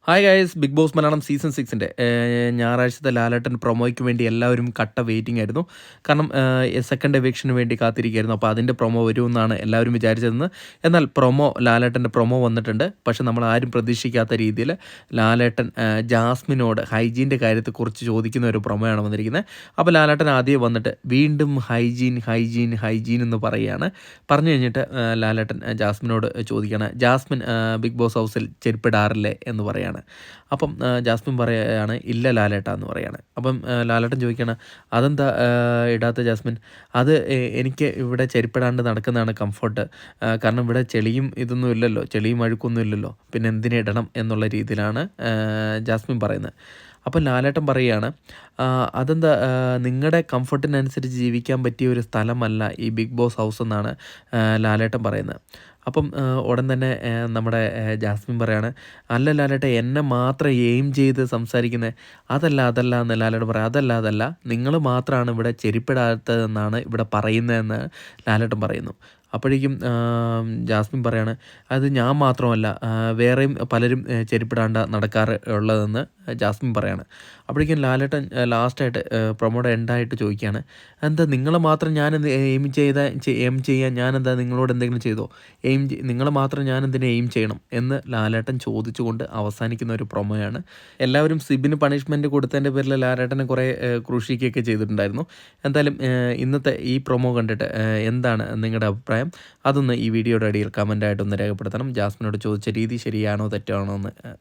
Hi guys big boss Malayalam season 6ൻ്റെ ഞായറാഴ്ചത്തെ ലാലേട്ടൻ പ്രൊമോയ്ക്ക് വേണ്ടി എല്ലാവരും കട്ട വെയിറ്റിംഗ് ആയിരുന്നു. കാരണം സെക്കൻഡ് എവിക്ഷന് വേണ്ടി കാത്തിരിക്കുകയായിരുന്നു. അപ്പോൾ അതിൻ്റെ പ്രൊമോ വരുമെന്നാണ് എല്ലാവരും വിചാരിച്ചതെന്ന്. എന്നാൽ ലാലേട്ടൻ്റെ പ്രൊമോ വന്നിട്ടുണ്ട്. പക്ഷെ നമ്മൾ ആരും പ്രതീക്ഷിക്കാത്ത രീതിയിൽ ലാലേട്ടൻ ജാസ്മിനോട് ഹൈജീൻ്റെ കാര്യത്തെക്കുറിച്ച് ചോദിക്കുന്ന ഒരു പ്രൊമോയാണ് വന്നിരിക്കുന്നത്. അപ്പോൾ ലാലേട്ടൻ ആദ്യം വന്നിട്ട് വീണ്ടും ഹൈജീൻ എന്ന് പറയുകയാണ്. പറഞ്ഞു കഴിഞ്ഞിട്ട് ലാലേട്ടൻ ജാസ്മിനോട് ചോദിക്കുകയാണ്, ജാസ്മിൻ ബിഗ് ബോസ് ഹൗസിൽ ചെരുപ്പിടാറില്ലേ എന്ന് പറയാണ്. അപ്പം ജാസ്മിൻ പറയുകയാണ്, ഇല്ല ലാലേട്ട എന്ന് പറയാണ്. അപ്പം ലാലേട്ടൻ ചോദിക്കുകയാണ്, അതെന്താ ഇടാത്ത ജാസ്മിൻ? അത് എനിക്ക് ഇവിടെ ചെരുപ്പിടാണ്ട് നടക്കുന്നതാണ് കംഫർട്ട്. കാരണം ഇവിടെ ചെളിയും ഇതൊന്നും ഇല്ലല്ലോ, ചെളിയും അഴുക്കൊന്നും ഇല്ലല്ലോ, പിന്നെ എന്തിനിടണം എന്നുള്ള രീതിയിലാണ് ജാസ്മിൻ പറയുന്നത്. അപ്പം ലാലേട്ടൻ പറയുകയാണ്, അതെന്താ നിങ്ങളുടെ കംഫർട്ടിനനുസരിച്ച് ജീവിക്കാൻ പറ്റിയ ഒരു സ്ഥലമല്ല ഈ ബിഗ് ബോസ് ഹൗസ് എന്നാണ് ലാലേട്ടൻ പറയുന്നത്. അപ്പം ഉടൻ തന്നെ നമ്മുടെ ജാസ്മിൻ പറയാണ്, അല്ല ലാലേട്ട എന്നെ മാത്രം എയിം ചെയ്ത് സംസാരിക്കുന്നത് അതല്ല എന്ന് ലാലേട്ടൻ പറയാം. അതല്ല നിങ്ങൾ മാത്രമാണ് ഇവിടെ ചെരുപ്പിടാത്തതെന്നാണ് ഇവിടെ പറയുന്നതെന്ന് ലാലേട്ടൻ പറയുന്നു. അപ്പോഴേക്കും ജാസ്മിൻ പറയാണ്, അത് ഞാൻ മാത്രമല്ല വേറെയും പലരും ചെരുപ്പിടാണ്ട് നടക്കാറ് ഉള്ളതെന്ന് ജാസ്മിൻ പറയാണ്. അപ്പോഴേക്കും ലാലേട്ടൻ ലാസ്റ്റായിട്ട് പ്രൊമോയുടെ എൻഡായിട്ട് ചോദിക്കുകയാണ്, എന്താ നിങ്ങൾ മാത്രം ഞാൻ എയിം ചെയ്യാൻ ഞാനെന്താ നിങ്ങളോട് എന്തെങ്കിലും ചെയ്തോ? നിങ്ങൾ മാത്രം ഞാൻ എന്തിനാ എയിം ചെയ്യണം എന്ന് ലാലേട്ടൻ ചോദിച്ചുകൊണ്ട് അവസാനിക്കുന്ന ഒരു പ്രൊമോയാണ്. എല്ലാവരും സിബിന് പണിഷ്മെൻറ്റ് കൊടുത്തതിൻ്റെ പേരിൽ ലാലേട്ടനെ കുറേ ക്രൂശിക്കുകയൊക്കെ ചെയ്തിട്ടുണ്ടായിരുന്നു. എന്തായാലും ഇന്നത്തെ ഈ പ്രൊമോ കണ്ടിട്ട് എന്താണ് നിങ്ങളുടെ അഭിപ്രായം? അതൊന്ന് ഈ വീഡിയോയുടെ അടിയിൽ കമൻ്റായിട്ടൊന്ന് രേഖപ്പെടുത്തണം. ജാസ്മിനോട് ചോദിച്ച രീതി ശരിയാണോ തെറ്റാണോ എന്ന്